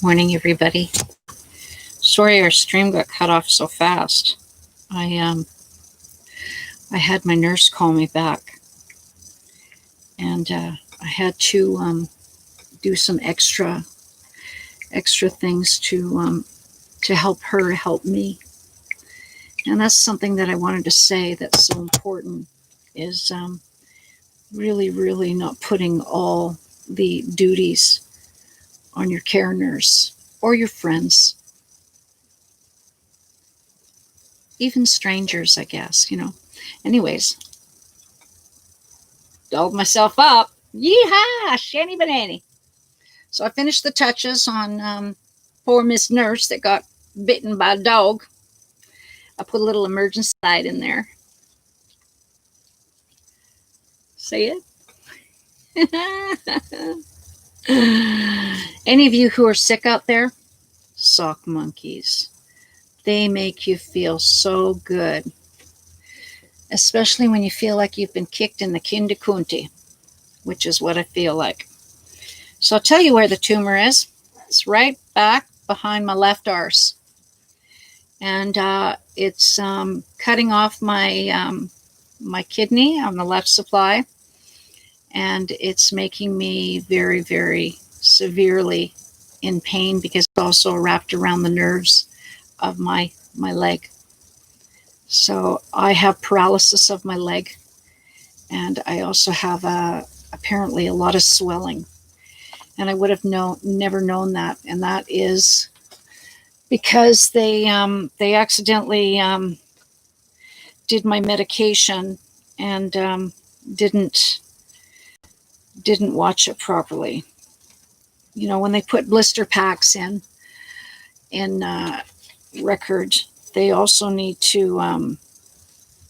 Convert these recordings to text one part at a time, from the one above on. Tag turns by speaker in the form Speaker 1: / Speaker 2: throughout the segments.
Speaker 1: Morning, everybody. Sorry our stream got cut off so fast. I had my nurse call me back, and I had to do some extra things to help her help me. And that's something that I wanted to say that's so important is really not putting all the duties on your care nurse or your friends, even strangers, I guess. Anyways, dolled myself up. Yeehaw, shanny banani. So I finished the touches on poor Miss Nurse that got bitten by a dog. I put a little emergency light in there. See it? Any of you who are sick out there? Sock monkeys. They make you feel so good. Especially when you feel like you've been kicked in the kindakunti, which is what I feel like. So I'll tell you where the tumor is. It's right back behind my left arse. And it's cutting off my kidney on the left supply. And it's making me very severely in pain because it's also wrapped around the nerves of my leg. So I have paralysis of my leg. And I also have apparently a lot of swelling. And I would have never known that. And that is because they accidentally did my medication and didn't watch it properly. When they put blister packs in record, they also need to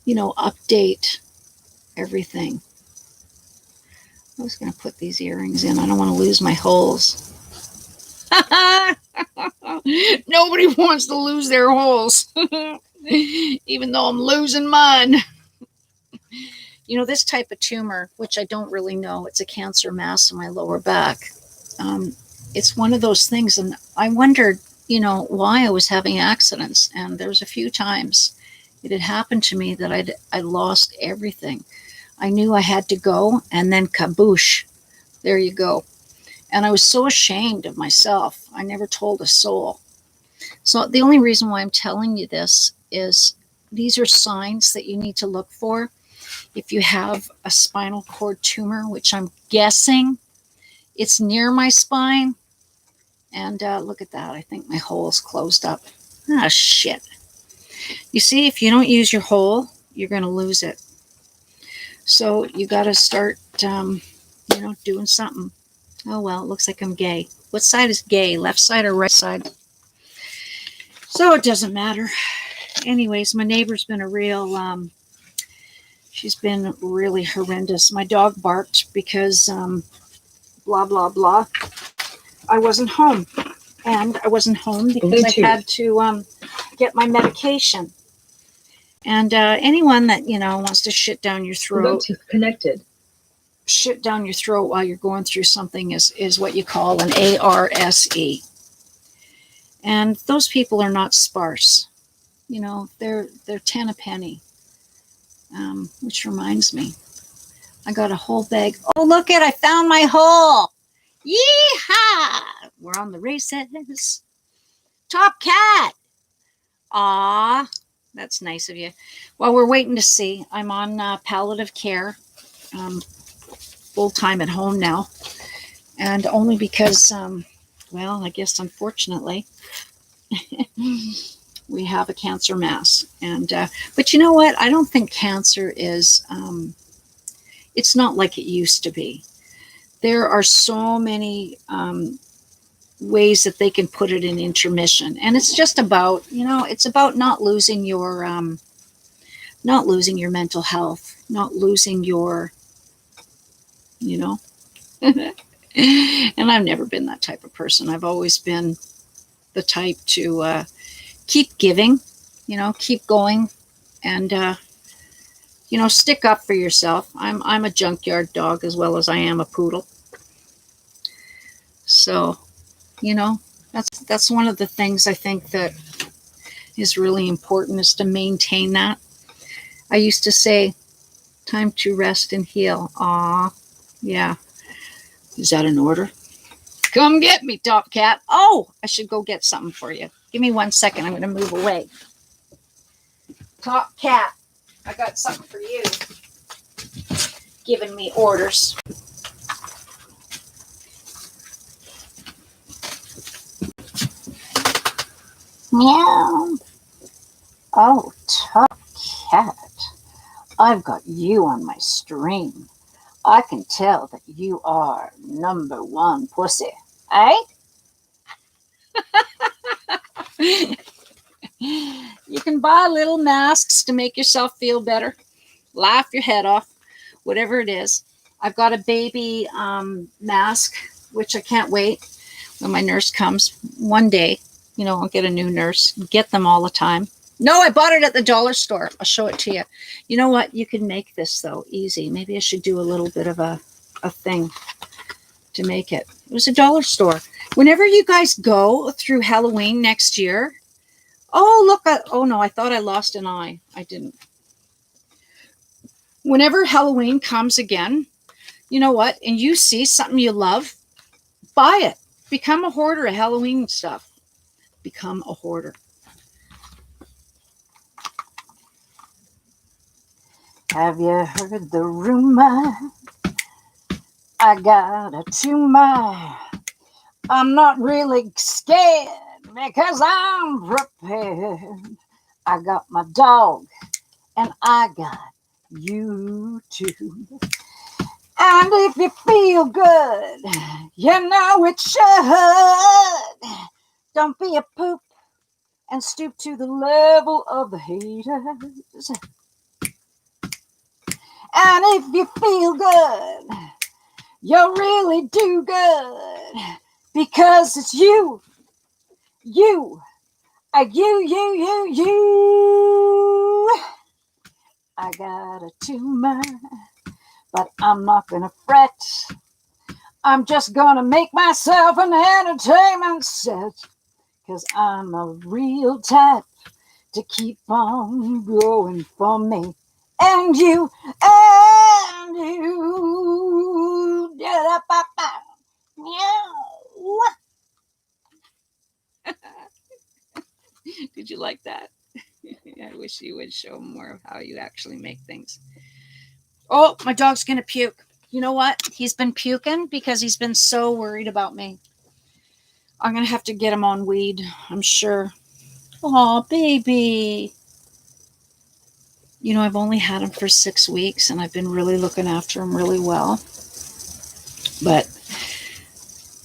Speaker 1: update everything. I was going to put these earrings in. I don't want to lose my holes. Nobody wants to lose their holes, even though I'm losing mine. This type of tumor, which I don't really know, it's a cancer mass in my lower back. It's one of those things, and I wondered, why I was having accidents. And there was a few times it had happened to me that I lost everything. I knew I had to go, and then kaboosh, there you go. And I was so ashamed of myself. I never told a soul. So the only reason why I'm telling you this is these are signs that you need to look for. If you have a spinal cord tumor, which I'm guessing it's near my spine. And look at that. I think my hole is closed up. Ah, shit. You see, if you don't use your hole, you're going to lose it. So you got to start, doing something. Oh, well, it looks like I'm gay. What side is gay? Left side or right side? So it doesn't matter. Anyways, my neighbor's been she's been really horrendous. My dog barked because blah, blah, blah. I wasn't home. And I wasn't home because I had to get my medication. And anyone that, wants to shit down your throat.
Speaker 2: Bluetooth connected.
Speaker 1: Shit down your throat while you're going through something is what you call an ARSE. And those people are not sparse. They're 10 a penny. Which reminds me, I got a whole bag. Oh, look I found my hole. Yeehaw! We're on the races. Top cat. Aw, that's nice of you. Well, we're waiting to see. I'm on palliative care. Full time at home now. And only because, I guess unfortunately, we have a cancer mass. And but you know what? I don't think cancer is, it's not like it used to be. There are so many ways that they can put it in intermission. And it's just about, it's about not losing your mental health, not losing your, and I've never been that type of person. I've always been the type to keep giving, keep going, and stick up for yourself. I'm a junkyard dog as well as I am a poodle. So, That's one of the things I think that is really important, is to maintain that. I used to say, time to rest and heal. Ah, yeah. Is that an order? Come get me, Top Cat. Oh, I should go get something for you. Give me 1 second. I'm going to move away. Top Cat, I got something for you. Giving me orders. Meow. Oh, Top Cat, I've got you on my string. I can tell that you are number one pussy, eh? You can buy little masks to make yourself feel better. Laugh your head off, whatever it is. I've got a baby mask, which I can't wait when my nurse comes one day. You know, I'll get a new nurse. Get them all the time. No, I bought it at the dollar store. I'll show it to you. You know what? You can make this, though, easy. Maybe I should do a little bit of a thing to make it. It was a dollar store. Whenever you guys go through Halloween next year, oh, look. Oh, no, I thought I lost an eye. I didn't. Whenever Halloween comes again, you know what? And you see something you love, buy it. Become a hoarder of Halloween stuff. Become a hoarder. Have you heard the rumor? I got a tumor. I'm not really scared because I'm prepared. I got my dog and I got you too. And if you feel good, you know it should. Don't be a poop and stoop to the level of the haters. And if you feel good, you really do good. Because it's you. You. You. I got a tumor, but I'm not gonna fret. I'm just gonna make myself an entertainment set. Cause I'm a real type to keep on going for me. And you. Did you like that? I wish you would show more of how you actually make things. Oh, my dog's gonna puke. You know what? He's been puking because he's been so worried about me. I'm gonna have to get him on weed, I'm sure. Oh, baby. You know, I've only had him for 6 weeks and I've been really looking after him really well. But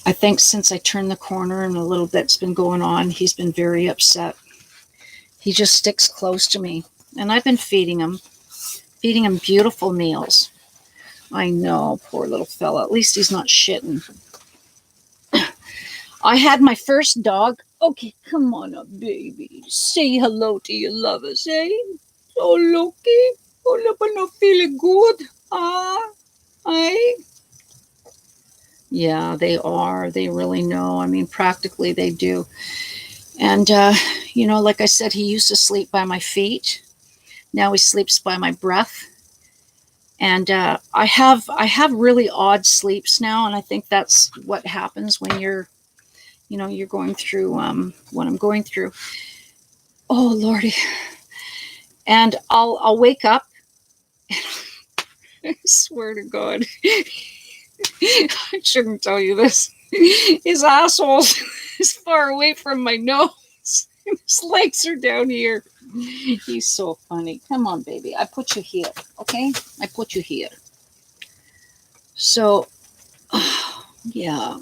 Speaker 1: I think since I turned the corner and a little bit's been going on, he's been very upset. He just sticks close to me. And I've been feeding him beautiful meals. I know, poor little fella. At least he's not shitting. I had my first dog. Okay, come on up, baby. Say hello to your lovers, eh? Oh, Loki. Oh, I'm not feeling good. Eh? Yeah, they are. They really know. I mean, practically they do. And, you know, like I said, he used to sleep by my feet. Now he sleeps by my breath. And I have really odd sleeps now. And I think that's what happens when you're going through what I'm going through. Oh, Lordy. And I'll wake up. I swear to God. I shouldn't tell you this. His asshole is far away from my nose. His legs are down here. He's so funny. Come on, baby. I put you here, okay? I put you here. So, yeah.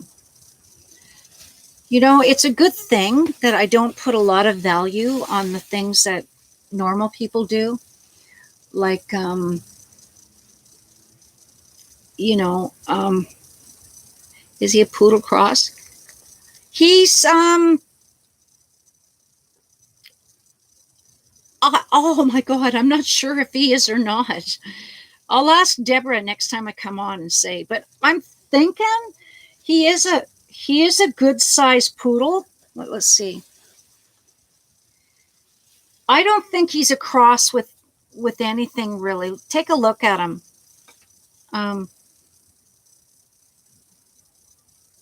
Speaker 1: You know, it's a good thing that I don't put a lot of value on the things that normal people do. Like, is he a poodle cross? He's, oh my God, I'm not sure if he is or not. I'll ask Deborah next time I come on and say, but I'm thinking he is a good sized poodle. Let's see. I don't think he's a cross with anything really. Take a look at him. Um,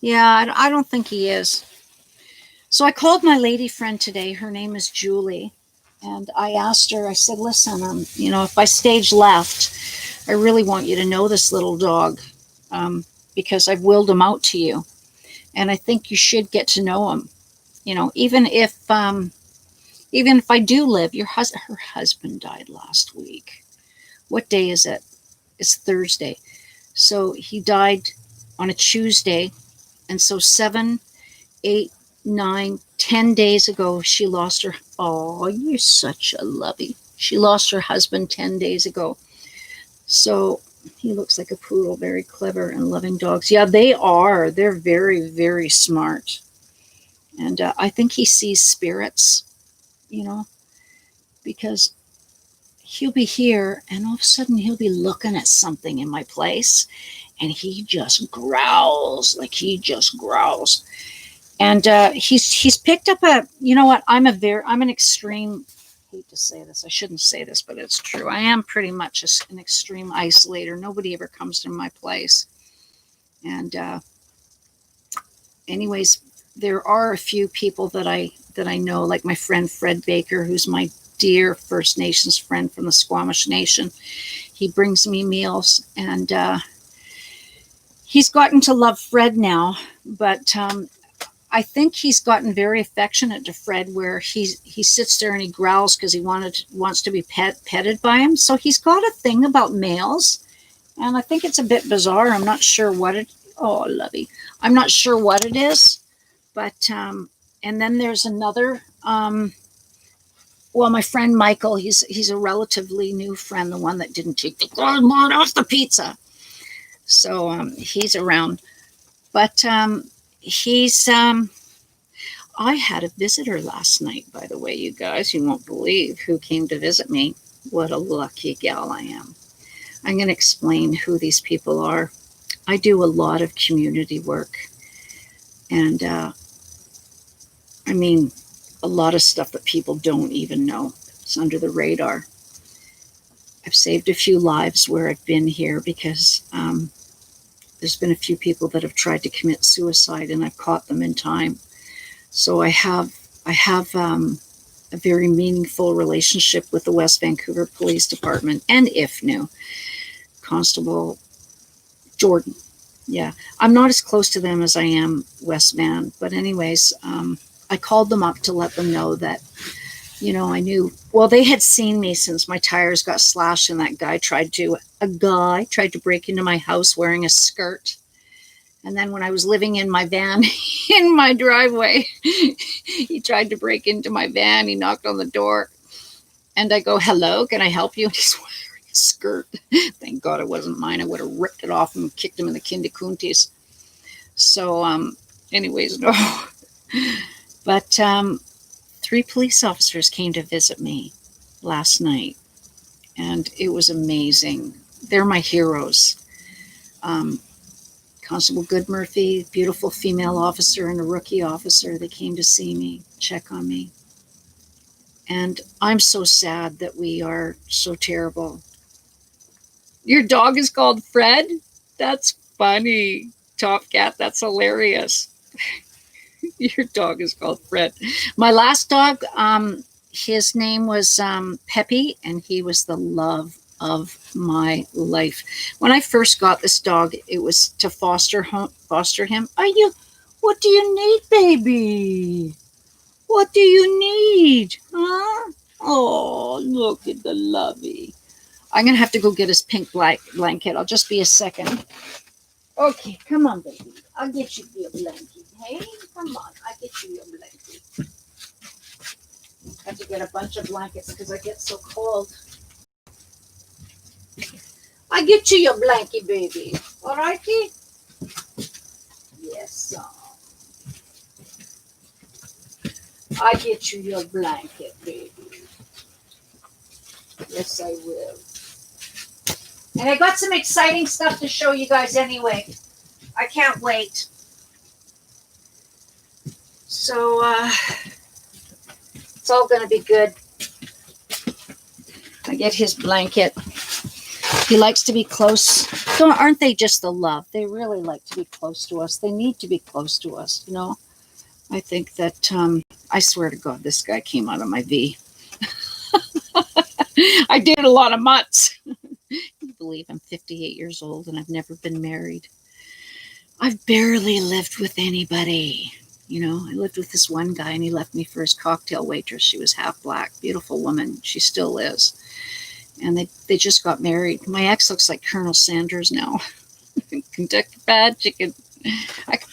Speaker 1: yeah, I don't think he is. So I called my lady friend today. Her name is Julie. And I asked her, I said, listen, if I stage left, I really want you to know this little dog, because I've willed him out to you. And I think you should get to know him. Even if I do live, her husband died last week. What day is it? It's Thursday. So he died on a Tuesday. And so 7, 8, 9, 10 days ago, she lost her. Oh, you're such a lovey. She lost her husband 10 days ago. So he looks like a poodle, very clever and loving dogs. Yeah, they are. They're very, very smart. And I think he sees spirits, because he'll be here and all of a sudden he'll be looking at something in my place and he just growls, like he just growls. And he's picked up you know what? I'm an extreme, I hate to say this, I shouldn't say this, but it's true. I am pretty much an extreme isolator. Nobody ever comes to my place. And anyways, there are a few people that I know, like my friend Fred Baker, who's my dear First Nations friend from the Squamish Nation. He brings me meals, and he's gotten to love Fred now, but I think he's gotten very affectionate to Fred, where he sits there and he growls because he wants to be petted by him. So he's got a thing about males, and I think it's a bit bizarre. I'm not sure what it. Oh, lovey, I'm not sure what it is, but and then there's another. Well, my friend Michael, he's a relatively new friend, the one that didn't take the garlic off the pizza. So he's around, but he's I had a visitor last night, by the way, you guys. You won't believe who came to visit me. What a lucky gal I am. I'm going to explain who these people are. I do a lot of community work, and I mean, a lot of stuff that people don't even know. It's under the radar. I've saved a few lives where I've been here because there's been a few people that have tried to commit suicide, and I've caught them in time. So I have a very meaningful relationship with the West Vancouver Police Department and IFNU, Constable Jordan. Yeah, I'm not as close to them as I am West Van, but anyways, I called them up to let them know that, I knew, well, they had seen me since my tires got slashed and that guy tried to break into my house wearing a skirt. And then when I was living in my van in my driveway, he tried to break into my van. He knocked on the door and I go, hello, can I help you? And he's wearing a skirt. Thank God it wasn't mine. I would have ripped it off and kicked him in the kindikuntis. So anyways, no. But 3 police officers came to visit me last night, and it was amazing. They're my heroes. Constable Goodmurphy, beautiful female officer, and a rookie officer. They came to see me, check on me. And I'm so sad that we are so terrible. Your dog is called Fred? That's funny. Top Cat, that's hilarious. Your dog is called Fred. My last dog, his name was Peppy, and he was the love of my life. When I first got this dog, it was to foster him. What do you need, baby? What do you need? Huh? Oh, look at the lovey. I'm going to have to go get his pink blanket. I'll just be a second. Okay, come on, baby. I'll get you your blanket. Hey, come on. I'll get you your blanket. I have to get a bunch of blankets because I get so cold. I get you your blanket, baby. All righty? Yes, I get you your blanket, baby. Yes, I will. And I got some exciting stuff to show you guys anyway. I can't wait. So it's all going to be good. I get his blanket. He likes to be close. Aren't they just the love? They really like to be close to us. They need to be close to us, you know. I think that, I swear to God, this guy came out of my V. I did a lot of mutts. You believe I'm 58 years old and I've never been married. I've barely lived with anybody. You know, I lived with this one guy and he left me for his cocktail waitress. She was half black, beautiful woman. She still is. And they just got married. My ex looks like Colonel Sanders now. Kentucky Bad Chicken.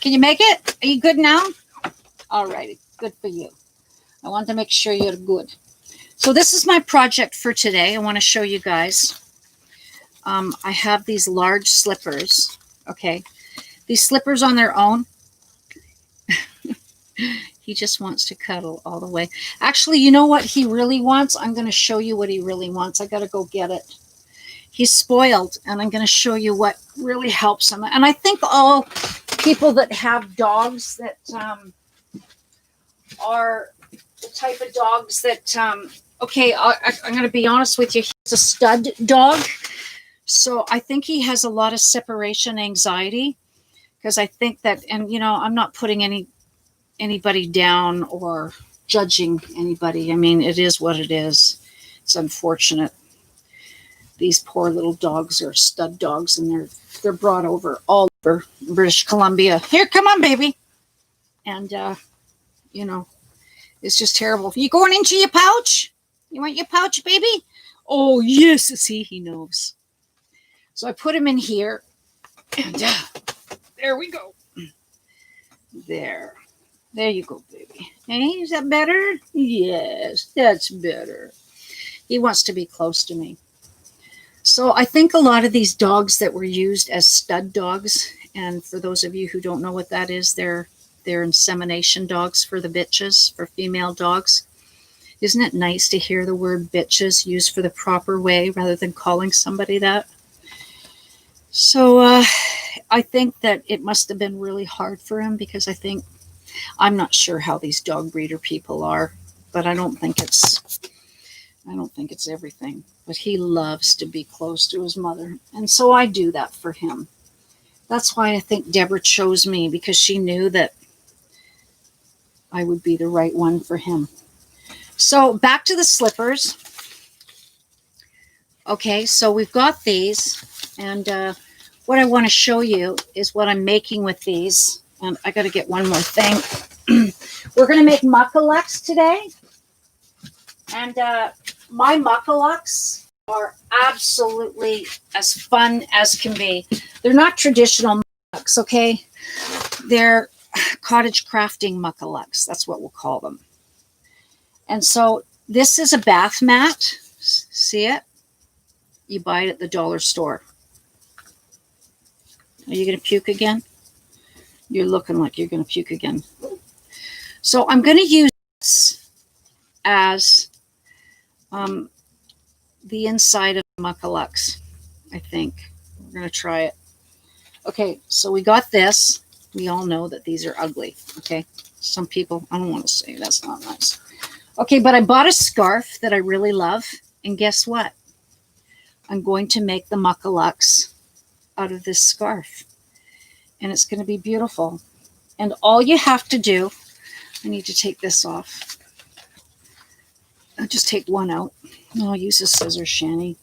Speaker 1: Can you make it? Are you good now? All righty. Good for you. I want to make sure you're good. So this is my project for today. I want to show you guys. I have these large slippers. Okay. These slippers on their own. He just wants to cuddle all the way. Actually, you know what he really wants? I'm going to show you what he really wants. I got to go get it. He's spoiled, and I'm going to show you what really helps him. And I think all people that have dogs that are the type of dogs that, okay, I'm going to be honest with you. He's a stud dog. So I think he has a lot of separation anxiety because I think that, and you know, I'm not putting anybody down or judging anybody. I mean, it is what it is. It's unfortunate. These poor little dogs are stud dogs, and they're brought over all over British Columbia. Here, come on, baby. And you know, it's just terrible. You going into your pouch? You want your pouch, baby? Oh yes, see, he knows. So I put him in here, and there we go. There you go, baby. Hey, is that better? Yes, that's better. He wants to be close to me. So I think a lot of these dogs that were used as stud dogs, and for those of you who don't know what that is, they're insemination dogs for the bitches, for female dogs. Isn't it nice to hear the word bitches used for the proper way rather than calling somebody that? So I think that it must have been really hard for him because I'm not sure how these dog breeder people are, but I don't think it's everything. But he loves to be close to his mother. And so I do that for him. That's why I think Deborah chose me, because she knew that I would be the right one for him. So back to the slippers. Okay, so we've got these. And what I want to show you is what I'm making with these. And I got to get one more thing. We're going to make muckalucks today. And my muckalucks are absolutely as fun as can be. They're not traditional muckalucks, okay? They're cottage crafting muckalucks. That's what we'll call them. And so this is a bath mat. See it? You buy it at the dollar store. Are you going to puke again? You're looking like you're going to puke again. So I'm going to use this as the inside of muckalucks, I think. We're going to try it. Okay, so we got this. We all know that these are ugly, okay? Some people, I don't want to say that's not nice. Okay, but I bought a scarf that I really love, and guess what? I'm going to make the muckalucks out of this scarf, and it's going to be beautiful. And all you have to do, I need to take this off. I'll just take one out. I'll use a scissors, Shani.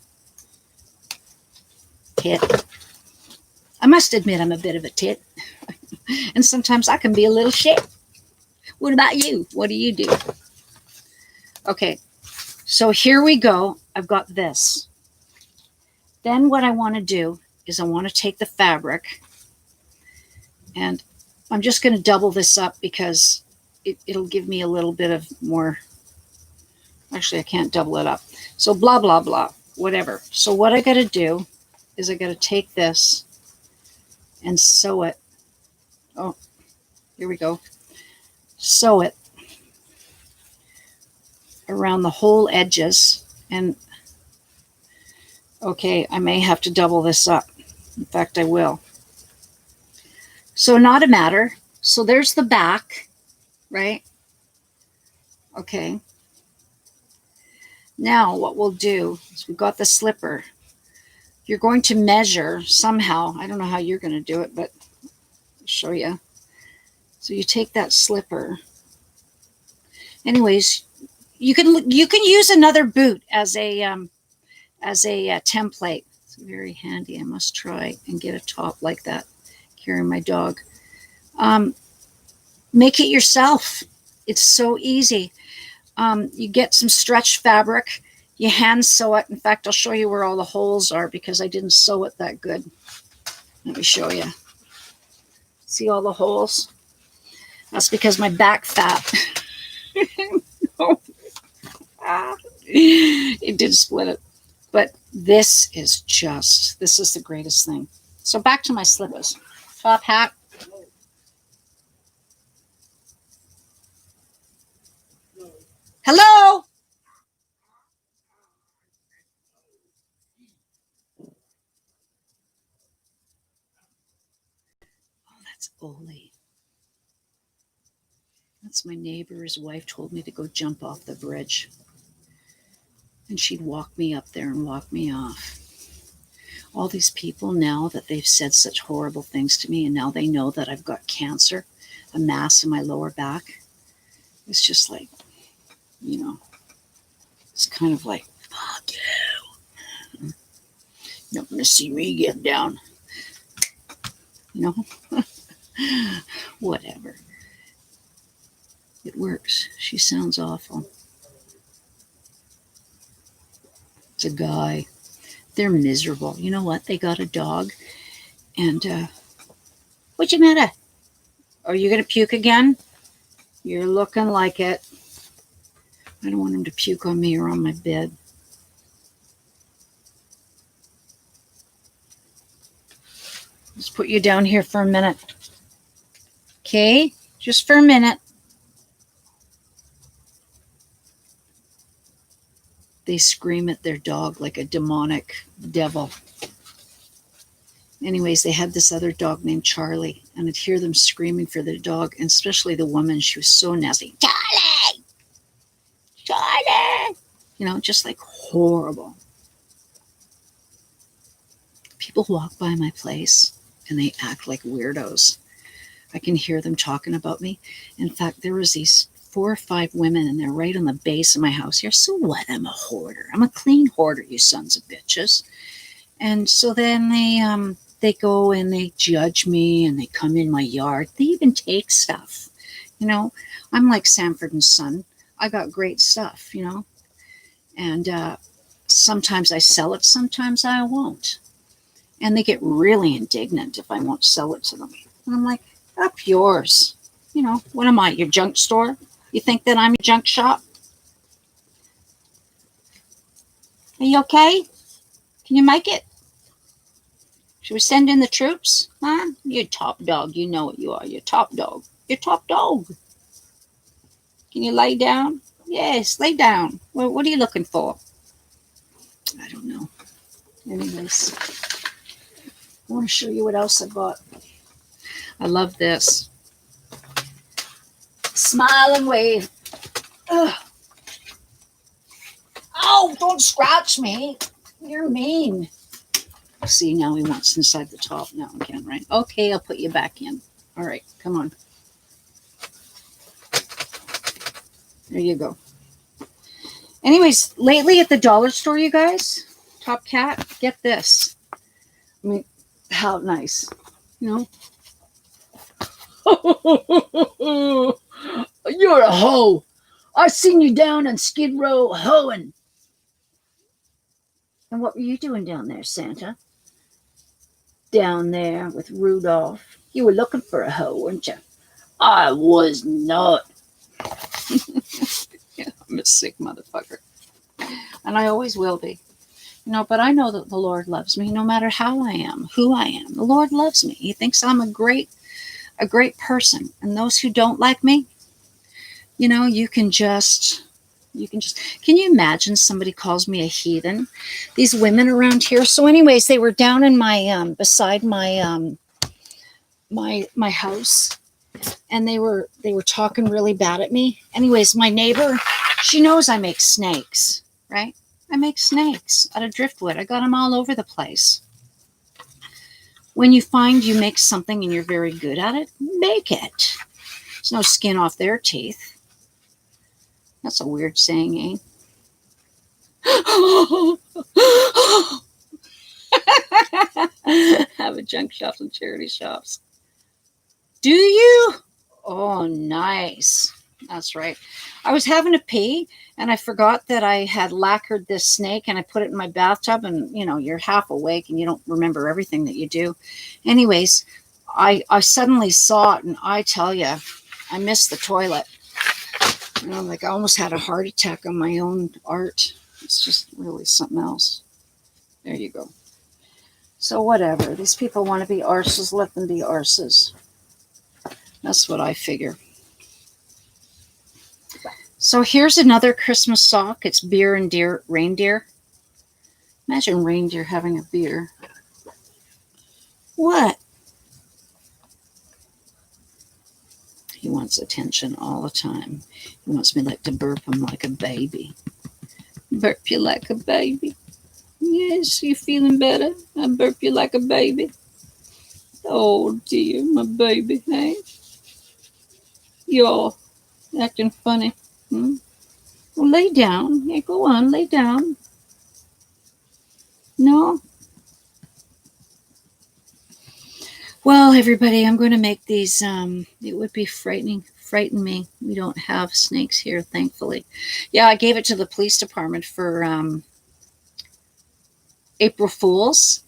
Speaker 1: Tit. I must admit I'm a bit of a tit. And sometimes I can be a little shit. What about you? What do you do? Okay, so here we go. I've got this. Then what I want to do is I want to take the fabric, and I'm just going to double this up because it'll give me a little bit of more. Actually, I can't double it up. So blah, blah, blah, whatever. So what I got to do is I got to take this and sew it. Oh, here we go. Sew it around the whole edges. And okay, I may have to double this up. In fact, I will. So not a matter. So there's the back, right? Okay. Now what we'll do is we've got the slipper. You're going to measure somehow. I don't know how you're going to do it, but I'll show you. So you take that slipper. Anyways, you can use another boot as a template. It's very handy. I must try and get a top like that. Carrying my dog. Make it yourself. It's so easy. You get some stretch fabric. You hand sew it. In fact, I'll show you where all the holes are because I didn't sew it that good. Let me show you. See all the holes? That's because my back fat. It did split it. But this is the greatest thing. So back to my slippers. Top hat. Hello? Oh, that's Oli. That's my neighbor. His wife told me to go jump off the bridge. And she'd walk me up there and walk me off. All these people now that they've said such horrible things to me, and now they know that I've got cancer, a mass in my lower back. It's just like, it's kind of like, fuck you. You're not going to see me get down. Whatever. It works. She sounds awful. It's a guy. They're miserable. You know what? They got a dog. And, what's the matter? Are you going to puke again? You're looking like it. I don't want him to puke on me or on my bed. Let's put you down here for a minute. Okay? Just for a minute. They scream at their dog like a demonic devil. Anyways, they had this other dog named Charlie, and I'd hear them screaming for their dog, and especially the woman. She was so nasty. Charlie! Charlie! Just like horrible. People walk by my place, and they act like weirdos. I can hear them talking about me. In fact, there was these 4 or 5 women, and they're right on the base of my house here. So what? I'm a hoarder. I'm a clean hoarder, you sons of bitches. And so then they go and they judge me, and they come in my yard. They even take stuff. I'm like Sanford and Son. I got great stuff, And sometimes I sell it, sometimes I won't. And they get really indignant if I won't sell it to them. And I'm like, up yours. What am I, your junk store? You think that I'm a junk shop? Are you okay? Can you make it? Should we send in the troops? Huh? You're top dog. You know what you are. You're top dog. You're top dog. Can you lay down? Yes, lay down. Well, what are you looking for? I don't know. Anyways, I want to show you what else I bought. I love this. Smile and wave. Ugh. Oh, don't scratch me. You're mean. See, now he wants inside the top. Now I can, right? Okay, I'll put you back in. All right, come on. There you go. Anyways, lately at the dollar store, you guys, Top Cat, get this. I mean, how nice. You're a hoe. I seen you down on Skid Row hoeing. And what were you doing down there, Santa? Down there with Rudolph. You were looking for a hoe, weren't you? I was not. Yeah, I'm a sick motherfucker. And I always will be. But I know that the Lord loves me no matter how I am, who I am. The Lord loves me. He thinks I'm a great person. And those who don't like me, you can you imagine somebody calls me a heathen? These women around here. So anyways, they were down in my, beside my, my house, and they were talking really bad at me. Anyways, my neighbor, she knows I make snakes, right? I make snakes out of driftwood. I got them all over the place. When you find you make something and you're very good at it, make it. There's no skin off their teeth. That's a weird saying, eh? Have a junk shops and charity shops. Do you? Oh, nice. That's right. I was having to pee and I forgot that I had lacquered this snake and I put it in my bathtub, and you're half awake and you don't remember everything that you do. Anyways, I suddenly saw it, and I tell you, I missed the toilet. I almost had a heart attack on my own art. It's just really something else. There you go. So whatever. These people want to be arses, let them be arses. That's what I figure. So here's another Christmas sock. It's beer and reindeer. Imagine reindeer having a beer. What? He wants attention all the time. He wants me to burp him like a baby. Burp you like a baby. Yes, you feeling better? I burp you like a baby. Oh dear, my baby, hey? You're acting funny. Well, lay down. Yeah, go on, lay down. No? Well, everybody, I'm going to make these. It would be frighten me. We don't have snakes here, thankfully. Yeah, I gave it to the police department for April Fools.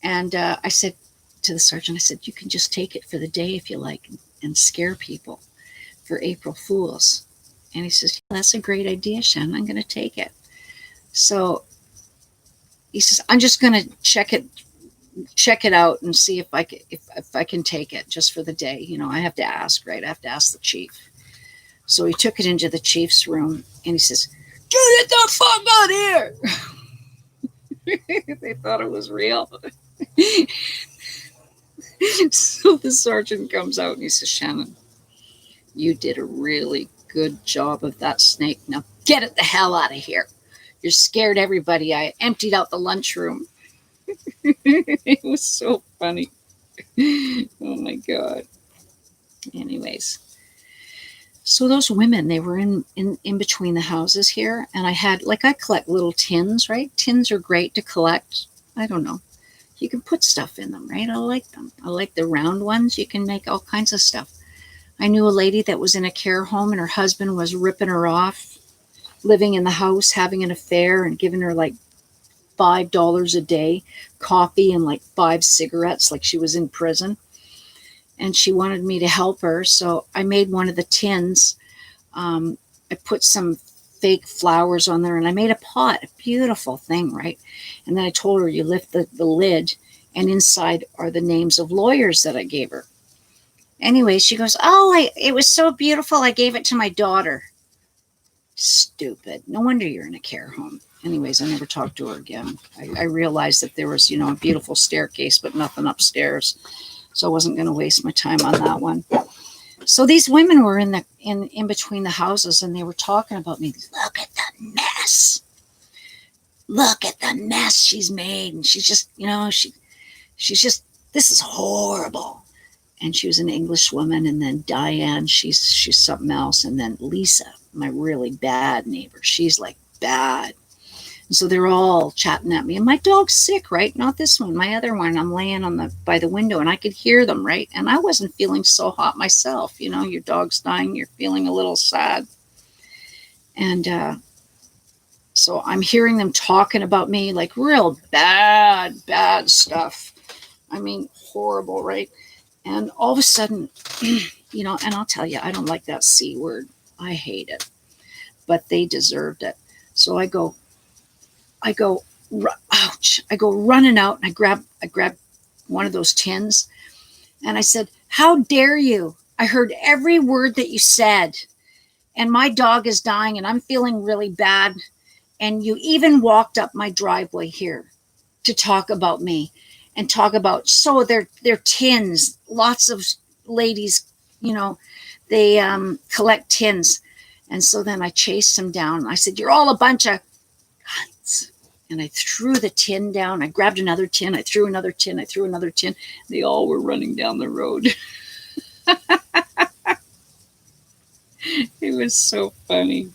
Speaker 1: And I said to the sergeant, I said, you can just take it for the day if you like and scare people for April Fools. And he says, yeah, that's a great idea, Shannon. I'm going to take it. So he says, I'm just going to check it out and see if I can take it just for the day. I have to ask, right? I have to ask the chief. So he took it into the chief's room and he says, get it the fuck out here. They thought it was real. So the sergeant comes out and he says, Shannon, you did a really good job of that snake. Now get it the hell out of here. You scared everybody. I emptied out the lunchroom. It was so funny. Oh my God. Anyways, so those women, they were in between the houses here, and I collect little tins, right? Tins are great to collect. I don't know. You can put stuff in them, right? I like them. I like the round ones. You can make all kinds of stuff. I knew a lady that was in a care home and her husband was ripping her off, living in the house, having an affair, and giving her $5 a day, coffee, and 5 cigarettes, like she was in prison. And she wanted me to help her. So I made one of the tins. I put some fake flowers on there and I made a pot, a beautiful thing, right? And then I told her, you lift the lid and inside are the names of lawyers that I gave her. Anyway, she goes, oh, it was so beautiful. I gave it to my daughter. Stupid. No wonder you're in a care home. Anyways, I never talked to her again. I realized that there was, a beautiful staircase, but nothing upstairs. So I wasn't going to waste my time on that one. So these women were in between the houses and they were talking about me. Look at the mess. Look at the mess she's made. And she's just, she's just, this is horrible. And she was an English woman. And then Diane, she's something else. And then Lisa, my really bad neighbor, she's bad. And so they're all chatting at me. And my dog's sick, right? Not this one, my other one. I'm laying by the window and I could hear them, right? And I wasn't feeling so hot myself. Your dog's dying, you're feeling a little sad. And so I'm hearing them talking about me, real bad stuff. I mean, horrible, right? And all of a sudden, and I'll tell you, I don't like that C word. I hate it. But they deserved it. So I go running out and I grab one of those tins and I said, how dare you? I heard every word that you said and my dog is dying and I'm feeling really bad. And you even walked up my driveway here to talk about me and talk about, so they're tins. Lots of ladies they collect tins. And so then I chased them down. I said, "You're all a bunch of cunts." And I threw the tin down. I grabbed another tin. I threw another tin. I threw another tin. They all were running down the road. It was so funny.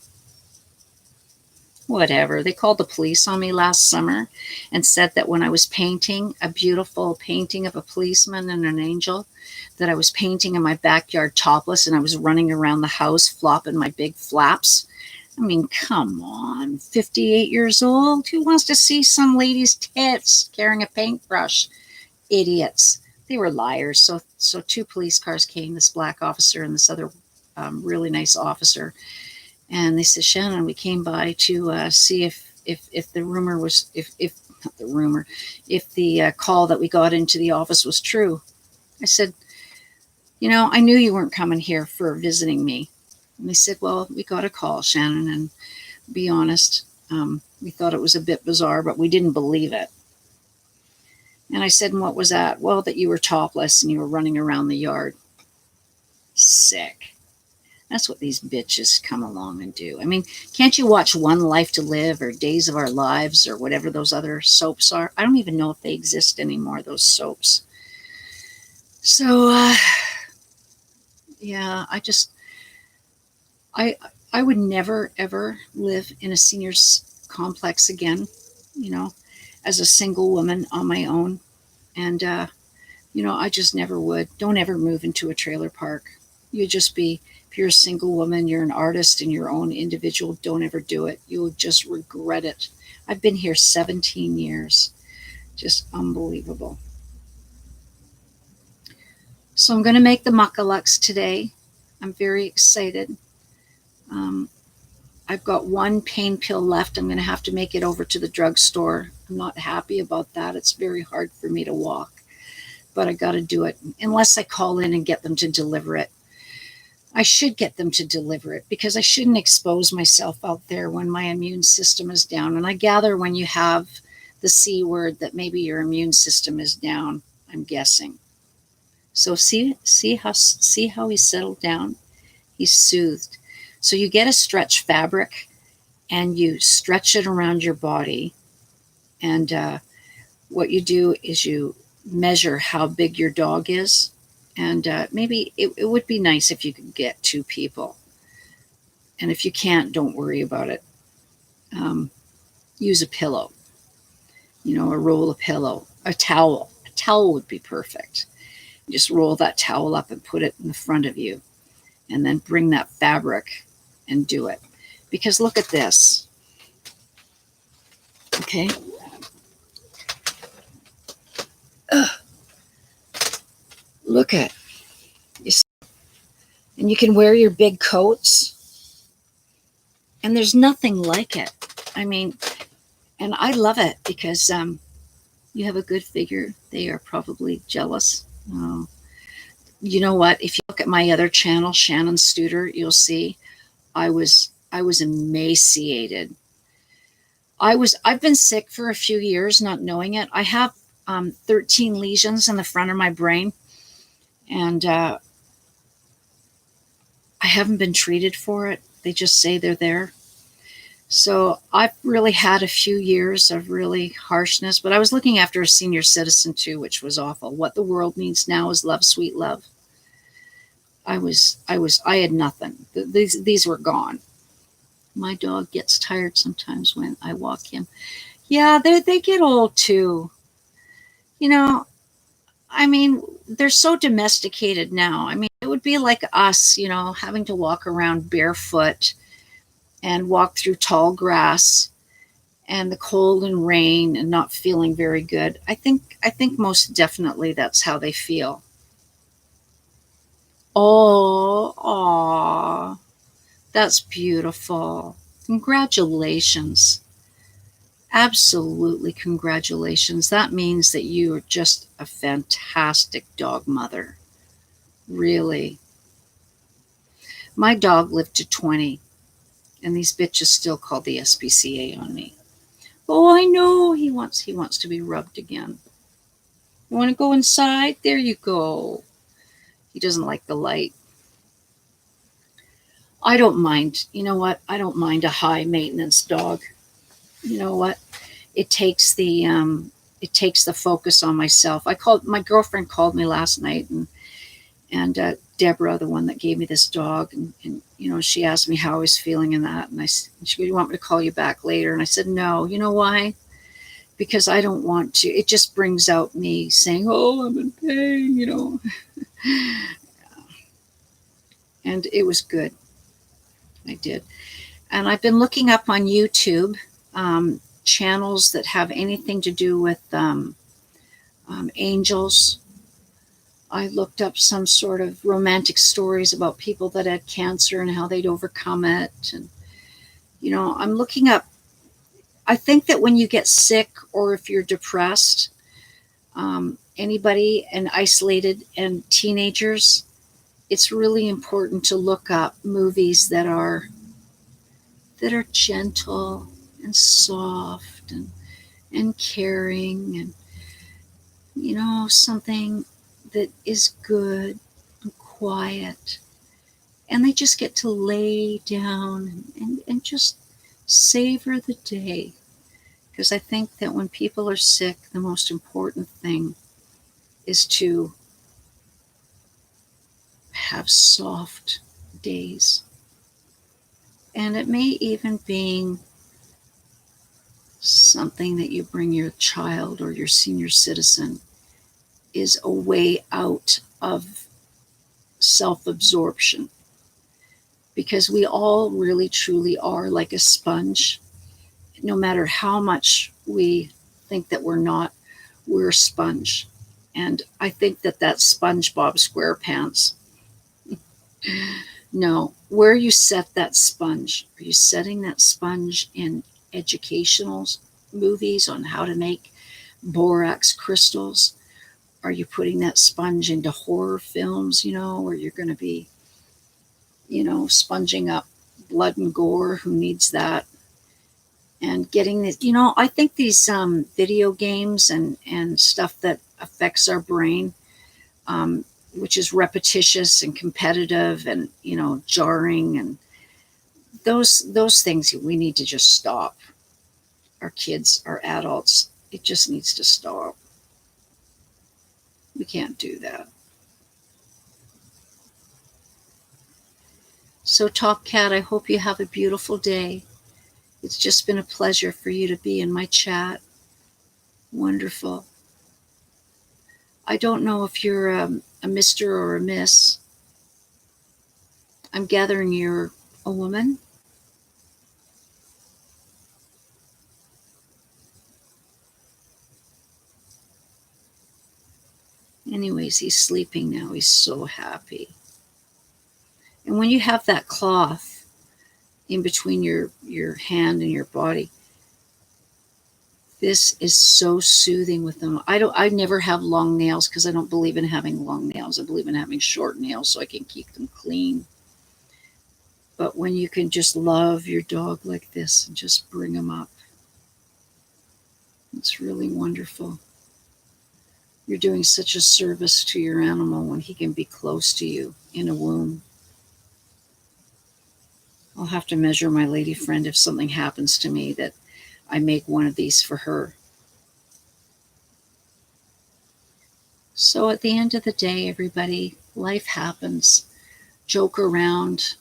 Speaker 1: Whatever. They called the police on me last summer and said that when I was painting a beautiful painting of a policeman and an angel, that I was painting in my backyard topless and I was running around the house flopping my big flaps. I mean, come on, 58 years old. Who wants to see some lady's tits carrying a paintbrush? Idiots. They were liars. So two police cars came, this black officer and this other really nice officer. And they said, "Shannon, we came by to see if the rumor was, if not the rumor, if the call that we got into the office was true." I said, "I knew you weren't coming here for visiting me." And they said, "Well, we got a call, Shannon, and be honest, we thought it was a bit bizarre, but we didn't believe it." And I said, "And what was that?" "Well, that you were topless and you were running around the yard." Sick. That's what these bitches come along and do. I mean, can't you watch One Life to Live or Days of Our Lives or whatever those other soaps are? I don't even know if they exist anymore, those soaps. So, yeah, I would never, ever live in a seniors complex again, as a single woman on my own. And, I just never would. Don't ever move into a trailer park. You'd just be, if you're a single woman, you're an artist and your own individual, don't ever do it. You'll just regret it. I've been here 17 years. Just unbelievable. So I'm going to make the muckalux today. I'm very excited. I've got one pain pill left. I'm going to have to make it over to the drugstore. I'm not happy about that. It's very hard for me to walk, but I got to do it unless I call in and get them to deliver it. I should get them to deliver it because I shouldn't expose myself out there when my immune system is down. And I gather when you have the C word that maybe your immune system is down, I'm guessing. So see how he settled down? He's soothed. So you get a stretch fabric and you stretch it around your body. And what you do is you measure how big your dog is. And maybe it would be nice if you could get two people. And if you can't, don't worry about it. Use a pillow, a roll of pillow, a towel. A towel would be perfect. Just roll that towel up and put it in the front of you. And then bring that fabric and do it. Because look at this. Okay. Look at it. And you can wear your big coats. And there's nothing like it. I mean, and I love it because you have a good figure. They are probably jealous. Oh. You know what? If you look at my other channel, Shannon Studer, you'll see I was emaciated. I've been sick for a few years, not knowing it. I have 13 lesions in the front of my brain, and I haven't been treated for it. They just say they're there. So I've really had a few years of really harshness, but I was looking after a senior citizen too, which was awful. What the world needs now is love, sweet love. I had nothing. These were gone. My dog gets tired sometimes when I walk him. Yeah, they get old too. I mean, they're so domesticated now. I mean, it would be like us, having to walk around barefoot and walk through tall grass and the cold and rain and not feeling very good. I think most definitely that's how they feel. Oh, that's beautiful. Congratulations. Absolutely, congratulations. That means that you are just a fantastic dog mother. Really. My dog lived to 20, and these bitches still call the SPCA on me. Oh, I know. He wants to be rubbed again. You want to go inside? There you go. He doesn't like the light. I don't mind. You know what? I don't mind a high maintenance dog. You know what? It takes the focus on myself. My girlfriend called me last night, and Deborah, the one that gave me this dog, and she asked me how I was feeling and that, and she goes, "You want me to call you back later?" And I said, "No." You know why? Because I don't want to. It just brings out me saying, "Oh, I'm in pain," And it was good. I did. And I've been looking up on YouTube channels that have anything to do with angels. I looked up some sort of romantic stories about people that had cancer and how they'd overcome it. And, I'm looking up. I think that when you get sick or if you're depressed, anybody and isolated and teenagers, it's really important to look up movies that are gentle and soft and caring and something that is good and quiet, and they just get to lay down and just savor the day, because I think that when people are sick, the most important thing is to have soft days. And it may even be something that you bring your child or your senior citizen is a way out of self-absorption, because we all really truly are like a sponge. No matter how much we think that we're not, we're a sponge. And I think that SpongeBob SquarePants, no, where you set that sponge, are you setting that sponge in educational movies on how to make borax crystals? Are you putting that sponge into horror films, where you're going to be, sponging up blood and gore? Who needs that? And getting this, I think these video games and stuff that affects our brain, which is repetitious and competitive and, jarring, and those things we need to just stop. Our kids, our adults, it just needs to stop. We can't do that. So, Top Cat, I hope you have a beautiful day. It's just been a pleasure for you to be in my chat. Wonderful. I don't know if you're a Mr. or a Miss. I'm gathering you're a woman. Anyways, he's sleeping now. He's so happy. And when you have that cloth in between your hand and your body, this is so soothing with them. I never have long nails because I don't believe in having long nails. I believe in having short nails so I can keep them clean. But when you can just love your dog like this and just bring them up, it's really wonderful. You're doing such a service to your animal when he can be close to you in a womb. I'll have to measure my lady friend if something happens to me that I make one of these for her. So at the end of the day, everybody, life happens. Joke around.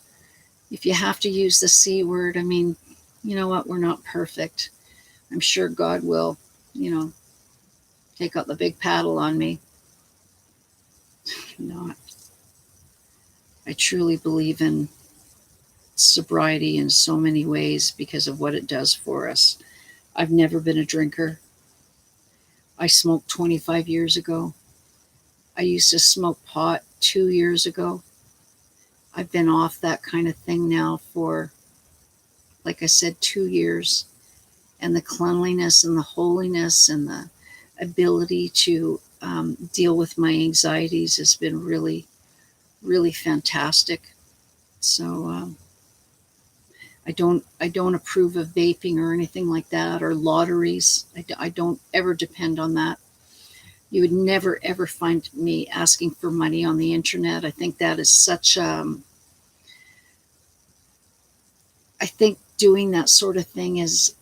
Speaker 1: If you have to use the C word, I mean, you know what? We're not perfect. I'm sure God will, take out the big paddle on me. Not. I truly believe in sobriety in so many ways because of what it does for us. I've never been a drinker. I smoked 25 years ago. I used to smoke pot 2 years ago. I've been off that kind of thing now for, like I said, 2 years. And the cleanliness and the holiness and the ability to deal with my anxieties has been really, really fantastic. So I don't approve of vaping or anything like that, or lotteries. I don't ever depend on that. You would never ever find me asking for money on the internet. I think that is such I think doing that sort of thing is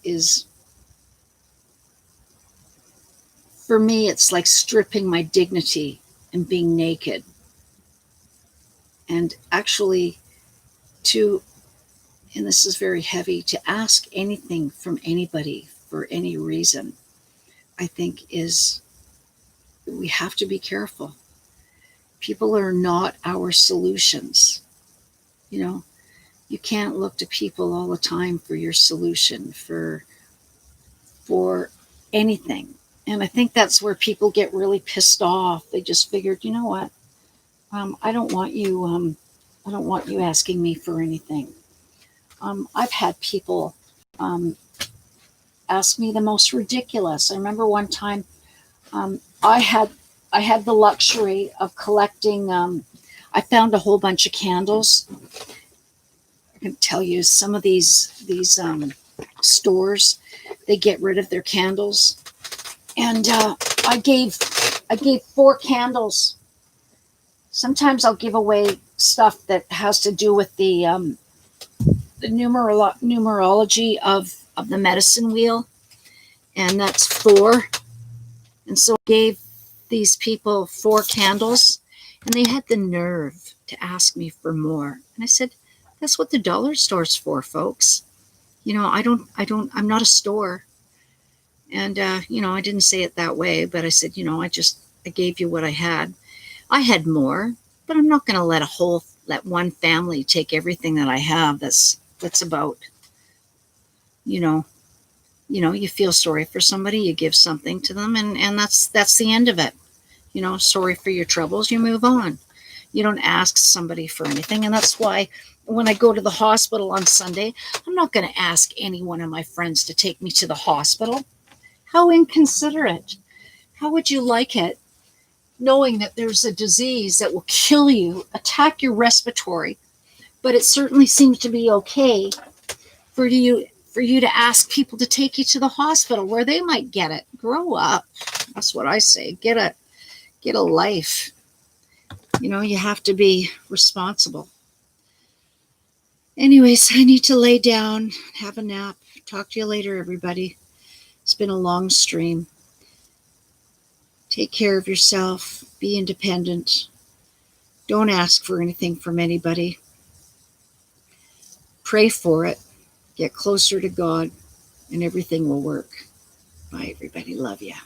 Speaker 1: for me, it's like stripping my dignity and being naked. And actually, to, and this is very heavy, to ask anything from anybody for any reason, I think is, we have to be careful. People are not our solutions. You know, you can't look to people all the time for your solution for anything. And I think that's where people get really pissed off. They just figured, you know what? I don't want you. I don't want you asking me for anything. I've had people um, ask me the most ridiculous. I remember one time I had the luxury of collecting. I found a whole bunch of candles. I can tell you some of these stores, they get rid of their candles, and I gave 4 candles. Sometimes I'll give away stuff that has to do with the numerology of the medicine wheel, and that's 4. And so I gave these people 4 candles, and they had the nerve to ask me for more. And I said, "That's what the dollar store's for, folks. You know, I'm not a store." And I didn't say it that way, but I said, I gave you what I had. I had more, but I'm not going to let one family take everything that I have. That's about, you know, you feel sorry for somebody, you give something to them, and that's the end of it. Sorry for your troubles, you move on. You don't ask somebody for anything. And that's why when I go to the hospital on Sunday, I'm not going to ask any one of my friends to take me to the hospital. How inconsiderate. How would you like it knowing that there's a disease that will kill you, attack your respiratory, but it certainly seems to be okay for you to ask people to take you to the hospital where they might get it. Grow up. That's what I say. Get a life. You have to be responsible. Anyways, I need to lay down, have a nap. Talk to you later, everybody. It's been a long stream. Take care of yourself. Be independent. Don't ask for anything from anybody. Pray for it. Get closer to God, and everything will work. Bye, everybody. Love ya.